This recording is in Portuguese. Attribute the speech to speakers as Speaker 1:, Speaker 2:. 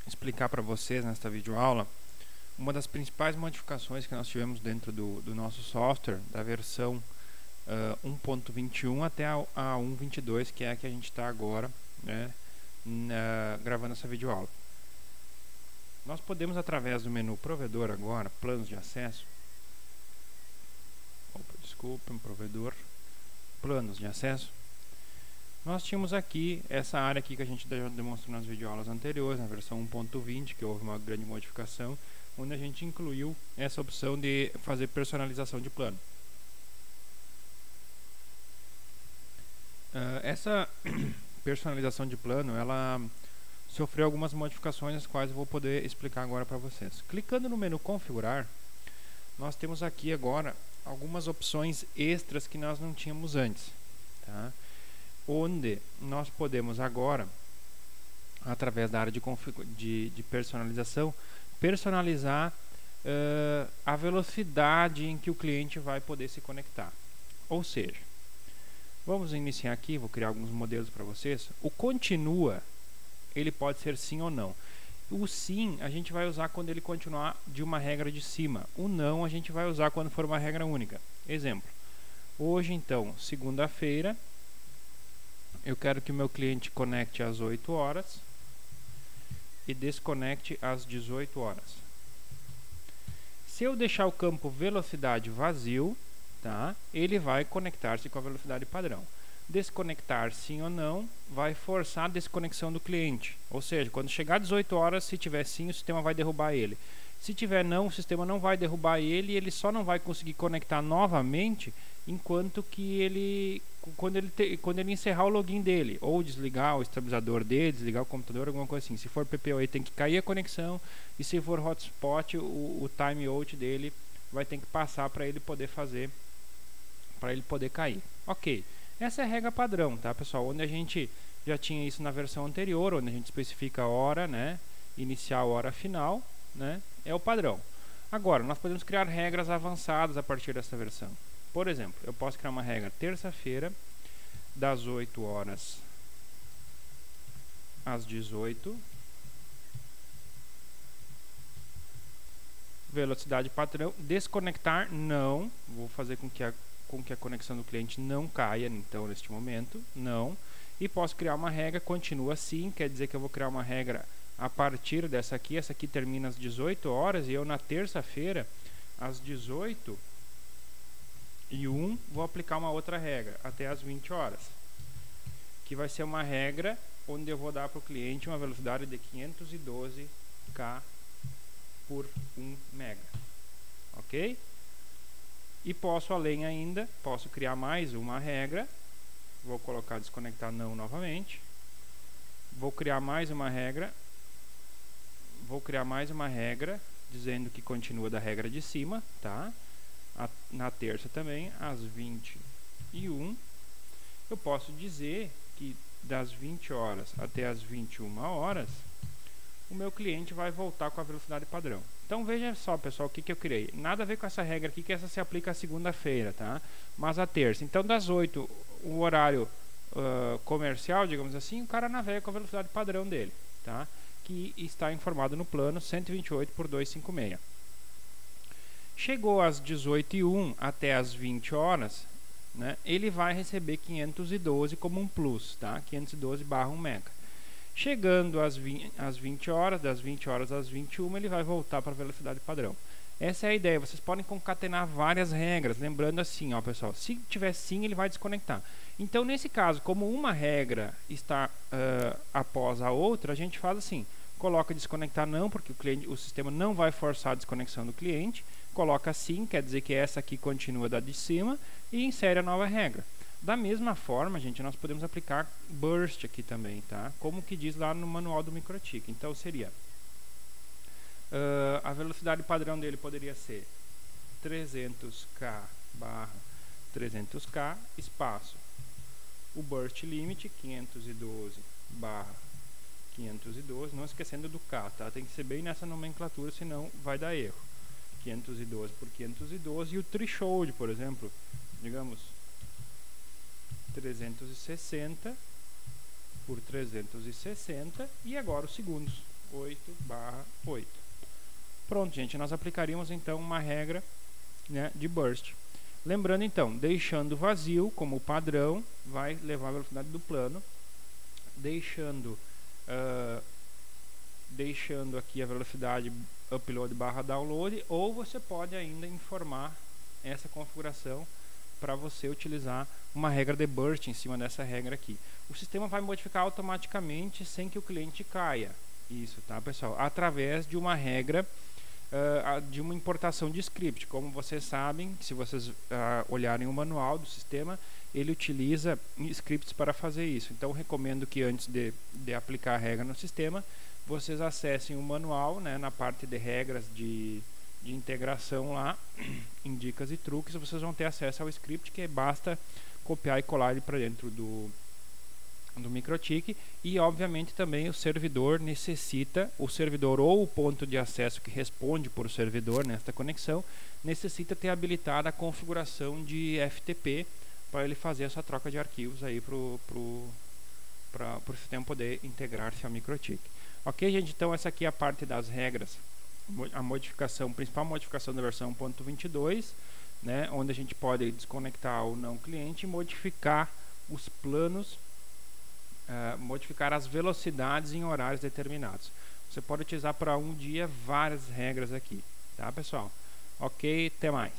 Speaker 1: explicar para vocês nesta videoaula uma das principais modificações que nós tivemos dentro do nosso software, da versão 1.21 até a 1.22, que é a que a gente está agora, né, gravando essa videoaula. Nós podemos, através do menu provedor agora, planos de acesso, provedor, planos de acesso, nós tínhamos aqui essa área aqui que a gente já demonstrou nas videoaulas anteriores, na versão 1.20, que houve uma grande modificação, onde a gente incluiu essa opção de fazer personalização de plano. Essa personalização de plano, ela sofreu algumas modificações, as quais eu vou poder explicar agora para vocês. Clicando no menu configurar, nós temos aqui agora algumas opções extras que nós não tínhamos antes, tá? Onde nós podemos agora, através da área de personalização, personalizar a velocidade em que o cliente vai poder se conectar. Ou seja, vamos iniciar aqui, vou criar alguns modelos para vocês. O continua, ele pode ser sim ou não. O sim a gente vai usar quando ele continuar de uma regra de cima. O não a gente vai usar quando for uma regra única. Exemplo, hoje então, segunda-feira, eu quero que o meu cliente conecte às 8 horas e desconecte às 18 horas. Se eu deixar o campo velocidade vazio, tá, ele vai conectar-se com a velocidade padrão. Desconectar sim ou não vai forçar a desconexão do cliente. Ou seja, quando chegar às 18 horas, se tiver sim, o sistema vai derrubar ele. Se tiver não, o sistema não vai derrubar ele e ele só não vai conseguir conectar novamente enquanto que quando ele encerrar o login dele, ou desligar o estabilizador dele, desligar o computador, alguma coisa assim. Se for PPoE tem que cair a conexão, e se for hotspot, o timeout dele vai ter que passar para ele poder fazer, para ele poder cair. Ok, essa é a regra padrão, tá, pessoal? Onde a gente já tinha isso na versão anterior, onde a gente especifica a hora, né, inicial, hora final, né, é o padrão. Agora, nós podemos criar regras avançadas a partir dessa versão. Por exemplo, eu posso criar uma regra terça-feira, das 8 horas às 18. Velocidade padrão. Desconectar, não. Vou fazer com que a conexão do cliente não caia, então, neste momento. Não. E posso criar uma regra, continua assim, quer dizer que eu vou criar uma regra a partir dessa aqui. Essa aqui termina às 18 horas e eu, na terça-feira, às 18h01, vou aplicar uma outra regra, até às 20 horas. Que vai ser uma regra onde eu vou dar para o cliente uma velocidade de 512K por 1 mega. Ok? E posso, além ainda, posso criar mais uma regra. Vou colocar desconectar não novamente. Vou criar mais uma regra. Vou criar mais uma regra dizendo que continua da regra de cima, tá? Na terça também, às 20h01. Eu posso dizer que das 20 horas até as 21 horas, o meu cliente vai voltar com a velocidade padrão. Então veja só, pessoal, o que eu criei. Nada a ver com essa regra aqui, que essa se aplica a segunda-feira, tá? Mas a terça. Então das 8, o horário comercial, digamos assim, o cara navega com a velocidade padrão dele, tá? Que está informado no plano 128 por 256. Chegou às 18h01 até às 20 horas, né, ele vai receber 512 como um plus, tá? 512/1 mega. Chegando às 20 horas, das 20 horas às 21, ele vai voltar para a velocidade padrão. Essa é a ideia. Vocês podem concatenar várias regras, lembrando assim, ó, pessoal, se tiver sim, ele vai desconectar. Então, nesse caso, como uma regra está após a outra, a gente faz assim, coloca desconectar não, porque o sistema não vai forçar a desconexão do cliente, coloca sim, quer dizer que essa aqui continua da de cima, e insere a nova regra. Da mesma forma, gente, nós podemos aplicar burst aqui também, tá? Como que diz lá no manual do Microtik. Então, seria a velocidade padrão dele poderia ser 300K/300K, espaço, o burst limit 512/512, não esquecendo do K, tá? Tem que ser bem nessa nomenclatura, senão vai dar erro. 512 por 512, e o threshold, por exemplo, digamos 360 por 360, e agora os segundos, 8/8. Pronto, gente, nós aplicaríamos então uma regra, né, de burst. Lembrando então, deixando vazio como padrão, vai levar a velocidade do plano, deixando aqui a velocidade upload/download, ou você pode ainda informar essa configuração para você utilizar uma regra de burst em cima dessa regra aqui. O sistema vai modificar automaticamente sem que o cliente caia. Isso, tá, pessoal? Através de uma regra de uma importação de script. Como vocês sabem, se vocês olharem o manual do sistema, ele utiliza scripts para fazer isso. Então, recomendo que antes de aplicar a regra no sistema, vocês acessem o manual, né, na parte de regras de integração lá, em dicas e truques, vocês vão ter acesso ao script, que basta copiar e colar ele para dentro do MikroTik. E obviamente também o servidor ou o ponto de acesso que responde por servidor nesta conexão, necessita ter habilitada a configuração de FTP para ele fazer essa troca de arquivos aí para o sistema poder integrar-se ao MikroTik. Ok, gente? Então essa aqui é a parte das regras, a principal modificação da versão 1.22, né, onde a gente pode desconectar ou não o cliente e modificar os planos, modificar as velocidades em horários determinados. Você pode utilizar para um dia várias regras aqui, tá, pessoal? Ok, até mais.